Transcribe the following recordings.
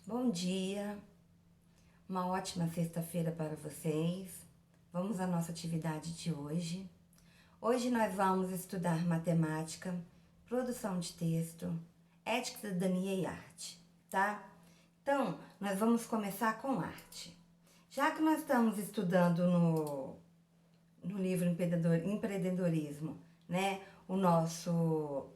Bom dia, uma ótima sexta-feira para vocês. Vamos à nossa atividade de hoje. Hoje nós vamos estudar matemática, produção de texto, ética, cidadania e arte, tá? Então, nós vamos começar com arte. Já que nós estamos estudando no livro Empreendedorismo, né? O nosso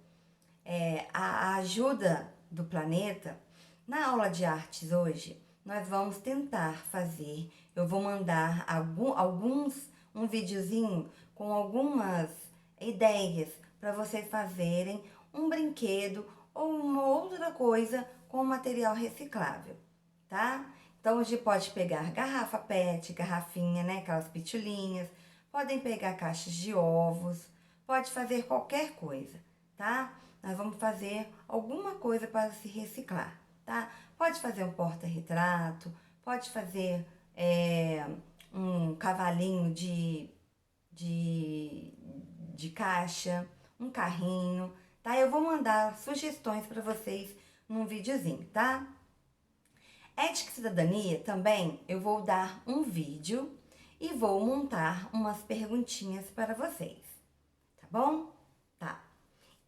a ajuda do planeta. Na aula de artes hoje, nós vamos tentar fazer, eu vou mandar um videozinho com algumas ideias para vocês fazerem um brinquedo ou uma outra coisa com material reciclável, tá? Então, hoje pode pegar garrafa PET, garrafinha, né, aquelas pitulinhas, podem pegar caixas de ovos, pode fazer qualquer coisa, tá? Nós vamos fazer alguma coisa para se reciclar, tá? Pode fazer um porta-retrato, pode fazer um cavalinho de caixa, um carrinho, tá? Eu vou mandar sugestões para vocês num videozinho, tá? Ética e cidadania também eu vou dar um vídeo e vou montar umas perguntinhas para vocês, tá bom? Tá.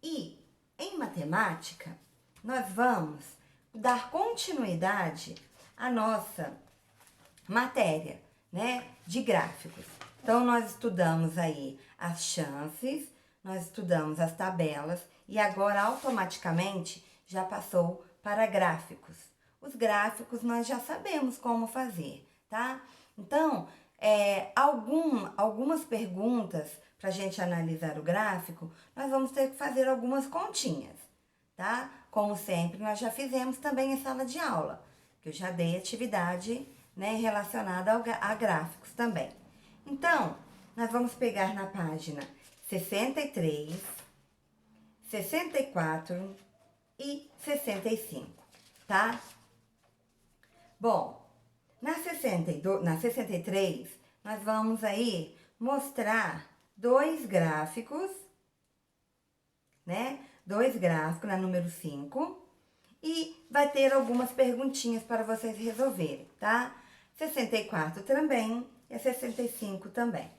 E em matemática, nós vamos dar continuidade à nossa matéria, né, de gráficos. Então, nós estudamos aí as chances, nós estudamos as tabelas e agora automaticamente já passou para gráficos. Os gráficos nós já sabemos como fazer, tá? Então, algumas perguntas para a gente analisar o gráfico, nós vamos ter que fazer algumas continhas, tá? Como sempre, nós já fizemos também em sala de aula, que eu já dei atividade, né, relacionada a gráficos também. Então, nós vamos pegar na página 63, 64 e 65, tá? Bom, na 63, nós vamos aí mostrar dois gráficos, né? Dois gráficos na número 5 e vai ter algumas perguntinhas para vocês resolverem, tá? 64 também e a 65 também,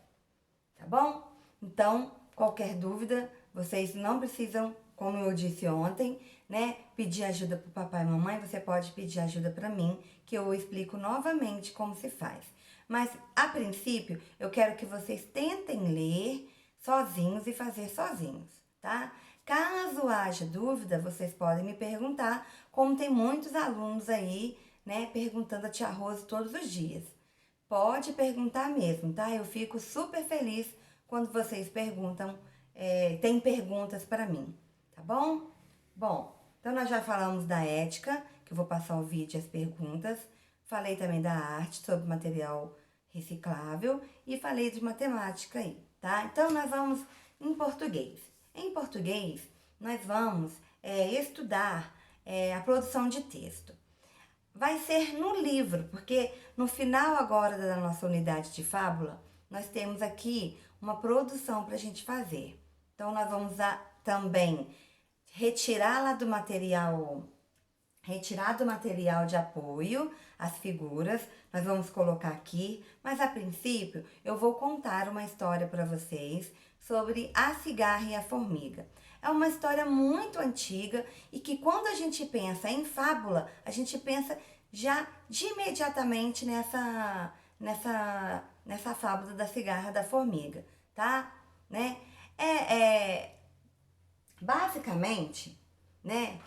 tá bom? Então, qualquer dúvida, vocês não precisam, como eu disse ontem, né, pedir ajuda para o papai e mamãe, você pode pedir ajuda para mim, que eu explico novamente como se faz. Mas, a princípio, eu quero que vocês tentem ler sozinhos e fazer sozinhos, tá? Caso haja dúvida, vocês podem me perguntar, como tem muitos alunos aí, né, perguntando a tia Rose todos os dias. Pode perguntar mesmo, tá? Eu fico super feliz quando vocês perguntam, tem perguntas para mim, tá bom? Bom, então nós já falamos da ética, que eu vou passar o vídeo e as perguntas. Falei também da arte, sobre material reciclável, e falei de matemática aí, tá? Então, nós vamos em português. Em português, nós vamos estudar a produção de texto. Vai ser no livro, porque no final agora da nossa unidade de fábula, nós temos aqui uma produção para a gente fazer. Então, nós vamos também retirar do material de apoio, as figuras, nós vamos colocar aqui, mas a princípio eu vou contar uma história para vocês sobre a cigarra e a formiga. É uma história muito antiga e que quando a gente pensa em fábula, a gente pensa já de imediatamente nessa fábula da cigarra e da formiga, tá? Né? Basicamente, né?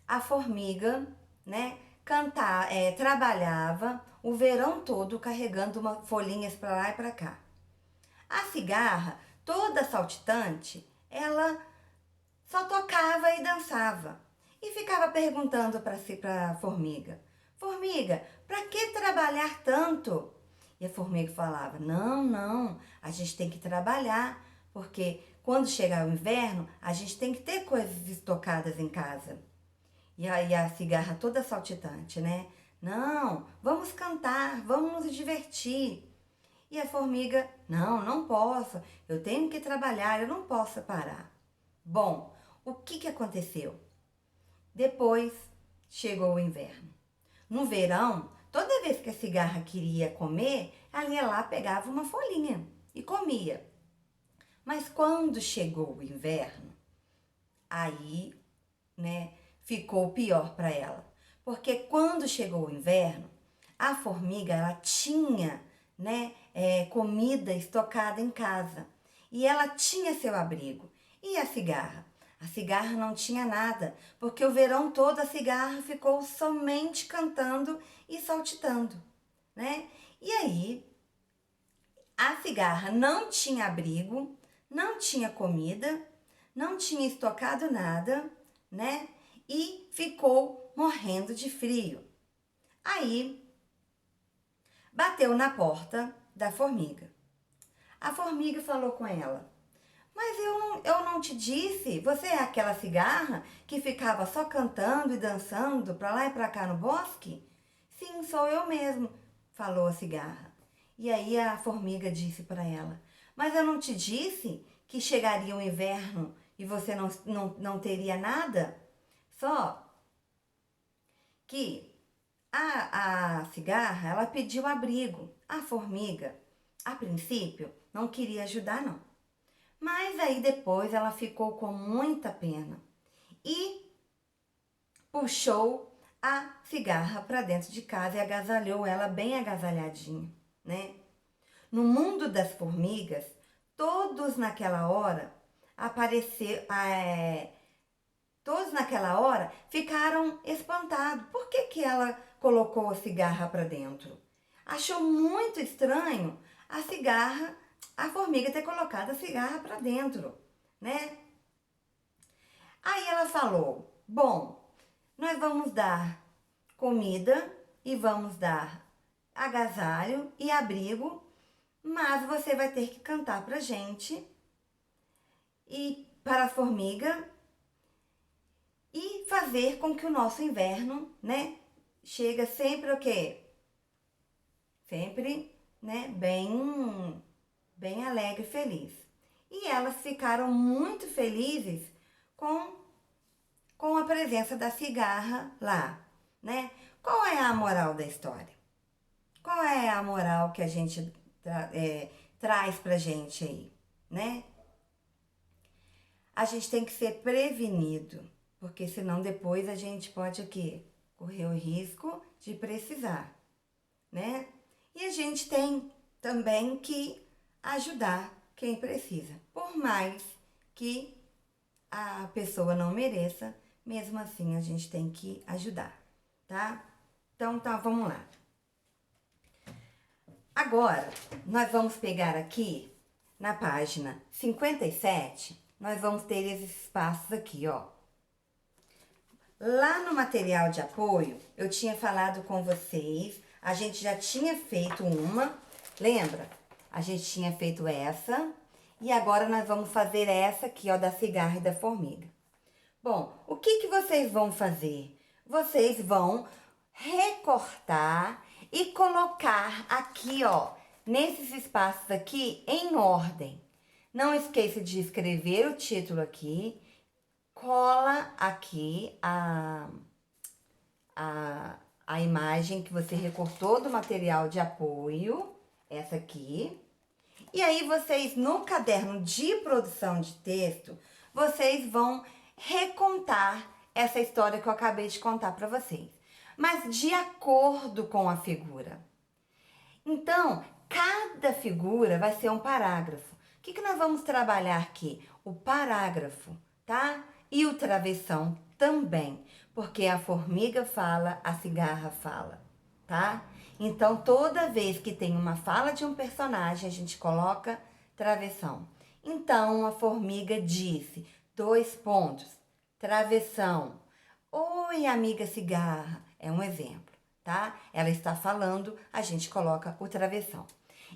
A formiga, né, trabalhava o verão todo carregando folhinhas para lá e para cá. A cigarra, toda saltitante, ela só tocava e dançava. E ficava perguntando para a formiga: Formiga, para que trabalhar tanto? E a formiga falava: Não, a gente tem que trabalhar, porque quando chegar o inverno, a gente tem que ter coisas estocadas em casa. E aí a cigarra toda saltitante, né? Não, vamos cantar, vamos nos divertir. E a formiga: Não posso, eu tenho que trabalhar, eu não posso parar. Bom, o que aconteceu? Depois chegou o inverno. No verão, toda vez que a cigarra queria comer, ela ia lá, pegava uma folhinha e comia. Mas quando chegou o inverno, aí, né, ficou pior para ela. Porque quando chegou o inverno, a formiga, ela tinha, né, comida estocada em casa. E ela tinha seu abrigo. E a cigarra? A cigarra não tinha nada, porque o verão todo a cigarra ficou somente cantando e saltitando, né? E aí, a cigarra não tinha abrigo, não tinha comida, não tinha estocado nada, né? E ficou morrendo de frio. Aí, bateu na porta da formiga. A formiga falou com ela: mas eu não te disse, você é aquela cigarra que ficava só cantando e dançando pra lá e pra cá no bosque? Sim, sou eu mesmo, falou a cigarra. E aí a formiga disse para ela: mas eu não te disse que chegaria o inverno e você não teria nada? Só que a cigarra, ela pediu abrigo. A formiga, a princípio, não queria ajudar, não. Mas aí depois ela ficou com muita pena e puxou a cigarra para dentro de casa e agasalhou ela bem agasalhadinha, né? No mundo das formigas, todos naquela hora todos naquela hora ficaram espantados. Por que ela colocou a cigarra para dentro? Achou muito estranho a formiga ter colocado a cigarra para dentro, né? Aí ela falou: bom, nós vamos dar comida e vamos dar agasalho e abrigo, mas você vai ter que cantar pra gente e para a formiga e fazer com que o nosso inverno, né, chega sempre o quê? Sempre, né, bem alegre e feliz. E elas ficaram muito felizes com a presença da cigarra lá, né? Qual é a moral da história? Qual é a moral que a gente traz pra gente aí, né? A gente tem que ser prevenido, porque senão depois a gente pode o quê? Correr o risco de precisar, né? E a gente tem também que ajudar quem precisa, por mais que a pessoa não mereça, mesmo assim a gente tem que ajudar, tá? Então tá, vamos lá. Agora, nós vamos pegar aqui na página 57, nós vamos ter esses espaços aqui, ó. Lá no material de apoio, eu tinha falado com vocês, a gente já tinha feito uma, lembra? A gente tinha feito essa, e agora nós vamos fazer essa aqui, ó, da cigarra e da formiga. Bom, o que vocês vão fazer? Vocês vão recortar e colocar aqui, ó, nesses espaços aqui, em ordem. Não esqueça de escrever o título aqui. Cola aqui a imagem que você recortou do material de apoio, essa aqui. E aí vocês, no caderno de produção de texto, vocês vão recontar essa história que eu acabei de contar para vocês, mas de acordo com a figura. Então, cada figura vai ser um parágrafo. O que nós vamos trabalhar aqui? O parágrafo, tá? E o travessão também, porque a formiga fala, a cigarra fala, tá? Então, toda vez que tem uma fala de um personagem, a gente coloca travessão. Então, a formiga disse, 2 pontos, travessão. Oi, amiga cigarra, é um exemplo, tá? Ela está falando, a gente coloca o travessão.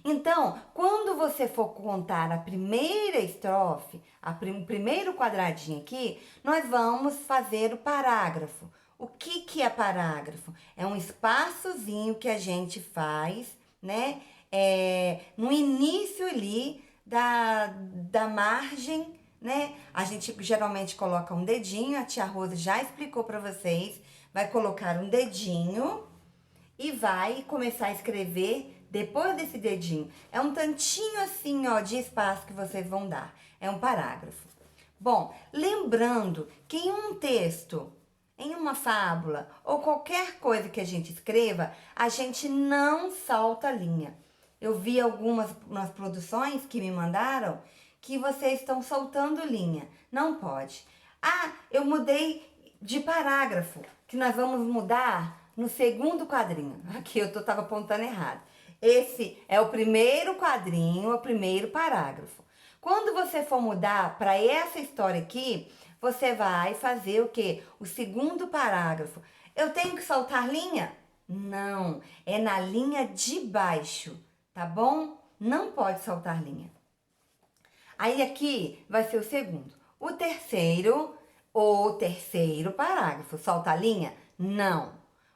Então, quando você for contar a primeira estrofe, o primeiro quadradinho aqui, nós vamos fazer o parágrafo. O que é parágrafo? É um espaçozinho que a gente faz, né? No início ali da margem, né? A gente geralmente coloca um dedinho, a tia Rosa já explicou para vocês. Vai colocar um dedinho e vai começar a escrever depois desse dedinho. É um tantinho assim, ó, de espaço que vocês vão dar. É um parágrafo. Bom, lembrando que em um texto, em uma fábula ou qualquer coisa que a gente escreva, a gente não salta a linha. Eu vi algumas nas produções que me mandaram que vocês estão soltando linha. Não pode. Ah, eu mudei de parágrafo, que nós vamos mudar no segundo quadrinho. Aqui eu tava apontando errado. Esse é o primeiro quadrinho, o primeiro parágrafo. Quando você for mudar para essa história aqui, você vai fazer o quê? O segundo parágrafo. Eu tenho que soltar linha? Não, é na linha de baixo, tá bom? Não pode soltar linha. Aí aqui vai ser o segundo. O terceiro parágrafo, solta a linha? Não.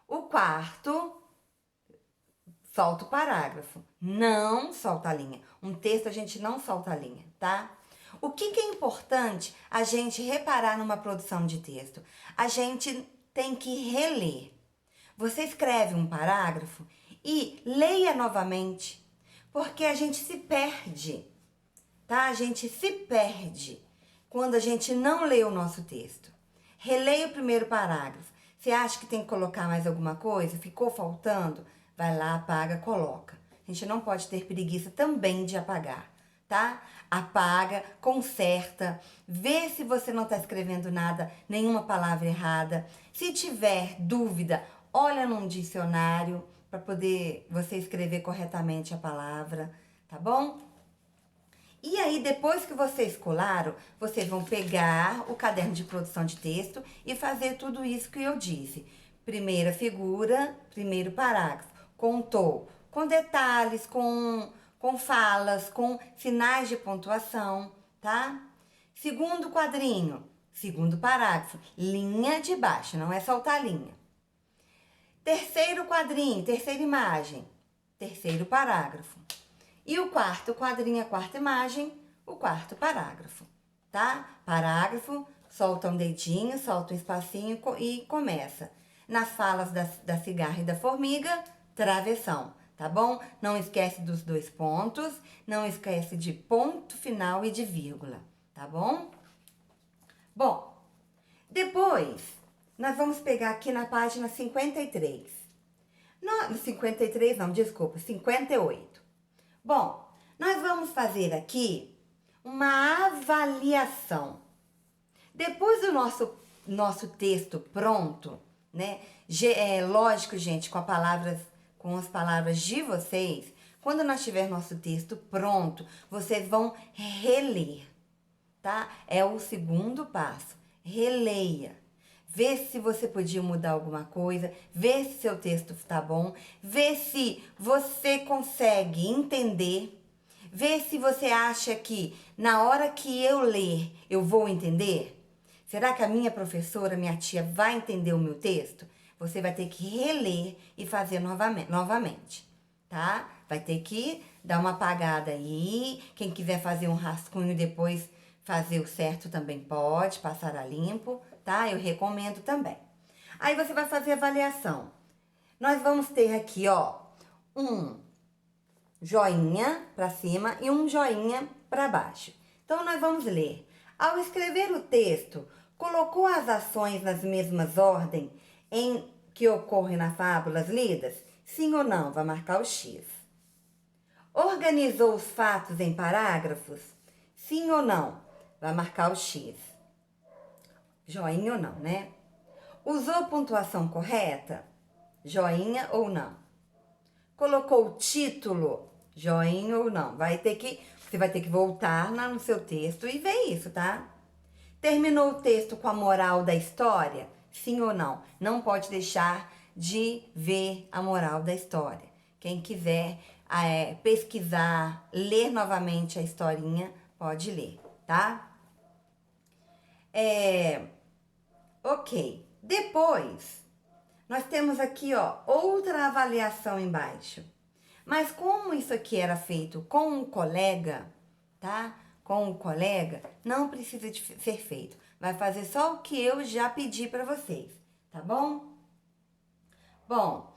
O quarto, solta o parágrafo. Não solta a linha. Um texto a gente não solta a linha, tá? O que é importante a gente reparar numa produção de texto? A gente tem que reler. Você escreve um parágrafo e leia novamente, porque a gente se perde, tá? A gente se perde quando a gente não lê o nosso texto. Releia o primeiro parágrafo. Você acha que tem que colocar mais alguma coisa? Ficou faltando? Vai lá, apaga, coloca. A gente não pode ter preguiça também de apagar, tá? Apaga, conserta, vê se você não está escrevendo nada, nenhuma palavra errada. Se tiver dúvida, olha num dicionário para poder você escrever corretamente a palavra, tá bom? E aí, depois que vocês colaram, vocês vão pegar o caderno de produção de texto e fazer tudo isso que eu disse. Primeira figura, primeiro parágrafo. Contou, com detalhes, com falas, com sinais de pontuação, tá? Segundo quadrinho, segundo parágrafo, linha de baixo, não é soltar linha. Terceiro quadrinho, terceira imagem, terceiro parágrafo. E o quarto quadrinho, a quarta imagem, o quarto parágrafo, tá? Parágrafo, solta um dedinho, solta um espacinho e começa. Nas falas da cigarra e da formiga, travessão, tá bom? Não esquece dos dois pontos, não esquece de ponto final e de vírgula, tá bom? Bom, depois nós vamos pegar aqui na página 53. No 53, não, desculpa, 58. Bom, nós vamos fazer aqui uma avaliação. Depois do nosso texto pronto, né? Lógico, gente, com as palavras de vocês, quando nós tiver nosso texto pronto, vocês vão reler, tá? É o segundo passo. Releia. Vê se você podia mudar alguma coisa, vê se seu texto está bom, vê se você consegue entender, vê se você acha que na hora que eu ler eu vou entender. Será que a minha professora, minha tia, vai entender o meu texto? Você vai ter que reler e fazer novamente, tá? Vai ter que dar uma apagada aí. Quem quiser fazer um rascunho depois fazer o certo também pode, passar a limpo, tá? Eu recomendo também. Aí você vai fazer a avaliação. Nós vamos ter aqui, ó, um joinha para cima e um joinha para baixo. Então, nós vamos ler. Ao escrever o texto, colocou as ações nas mesmas ordens em que ocorrem nas fábulas lidas? Sim ou não? Vai marcar o X. Organizou os fatos em parágrafos? Sim ou não? Vai marcar o X. Joinha ou não, né? Usou pontuação correta? Joinha ou não? Colocou o título? Joinha ou não? Você vai ter que voltar lá no seu texto e ver isso, tá? Terminou o texto com a moral da história? Sim ou não? Não pode deixar de ver a moral da história. Quem quiser pesquisar, ler novamente a historinha, pode ler, tá? Ok. Depois, nós temos aqui, ó, outra avaliação embaixo. Mas como isso aqui era feito com um colega, tá? com o colega, não precisa de ser feito. Vai fazer só o que eu já pedi para vocês, tá bom? Bom,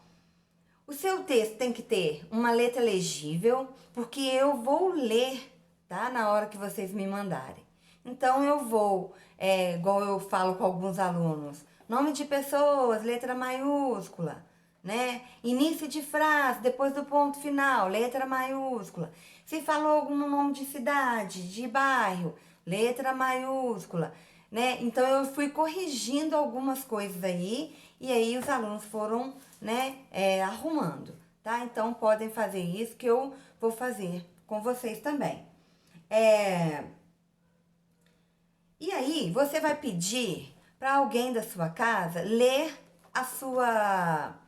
o seu texto tem que ter uma letra legível, porque eu vou ler, tá? Na hora que vocês me mandarem. Então, eu vou, igual eu falo com alguns alunos, nome de pessoas, letra maiúscula, né? Início de frase, depois do ponto final, letra maiúscula. Se falou algum nome de cidade, de bairro, letra maiúscula, né? Então, eu fui corrigindo algumas coisas aí, e aí os alunos foram, né, arrumando, tá? Então, podem fazer isso que eu vou fazer com vocês também. E aí, você vai pedir para alguém da sua casa ler a sua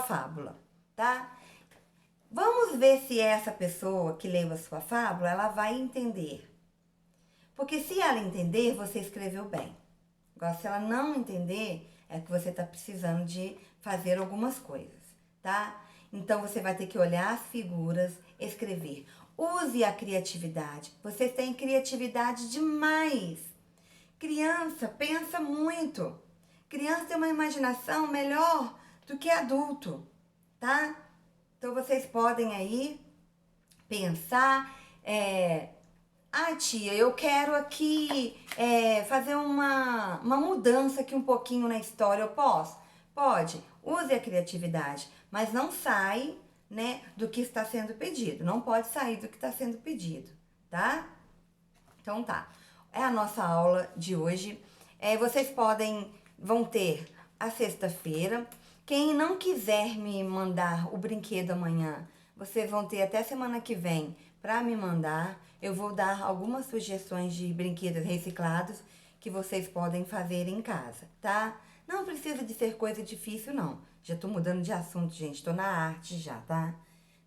fábula, tá? Vamos ver se essa pessoa que leu a sua fábula, ela vai entender. Porque se ela entender, você escreveu bem. Agora, se ela não entender, é que você está precisando de fazer algumas coisas, tá? Então, você vai ter que olhar as figuras, escrever. Use a criatividade. Vocês têm criatividade demais. Criança pensa muito. Criança tem uma imaginação melhor do que adulto, tá? Então, vocês podem aí pensar, tia, eu quero aqui fazer uma mudança aqui um pouquinho na história, eu posso? Pode, use a criatividade, mas não sai, né, do que está sendo pedido. Não pode sair do que está sendo pedido, tá? Então tá, é a nossa aula de hoje. Vocês vão ter a sexta-feira. Quem não quiser me mandar o brinquedo amanhã, vocês vão ter até semana que vem para me mandar. Eu vou dar algumas sugestões de brinquedos reciclados que vocês podem fazer em casa, tá? Não precisa de ser coisa difícil, não. Já tô mudando de assunto, gente. Tô na arte já, tá?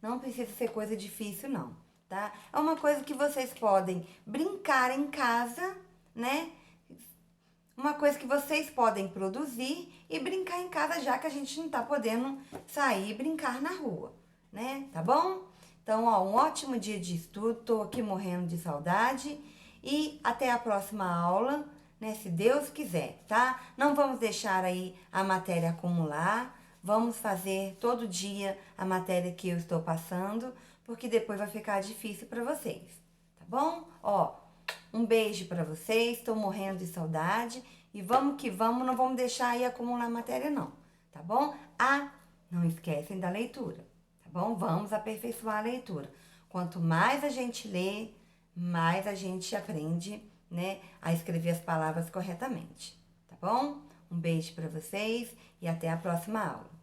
Não precisa ser coisa difícil, não, tá? É uma coisa que vocês podem brincar em casa, né? Uma coisa que vocês podem produzir e brincar em casa, já que a gente não tá podendo sair e brincar na rua, né? Tá bom? Então, ó, um ótimo dia de estudo. Tô aqui morrendo de saudade e até a próxima aula, né? Se Deus quiser, tá? Não vamos deixar aí a matéria acumular. Vamos fazer todo dia a matéria que eu estou passando, porque depois vai ficar difícil para vocês, tá bom? Ó, um beijo para vocês, estou morrendo de saudade e vamos que vamos, não vamos deixar aí acumular a matéria não, tá bom? Não esquecem da leitura, tá bom? Vamos aperfeiçoar a leitura. Quanto mais a gente lê, mais a gente aprende, né, a escrever as palavras corretamente, tá bom? Um beijo para vocês e até a próxima aula.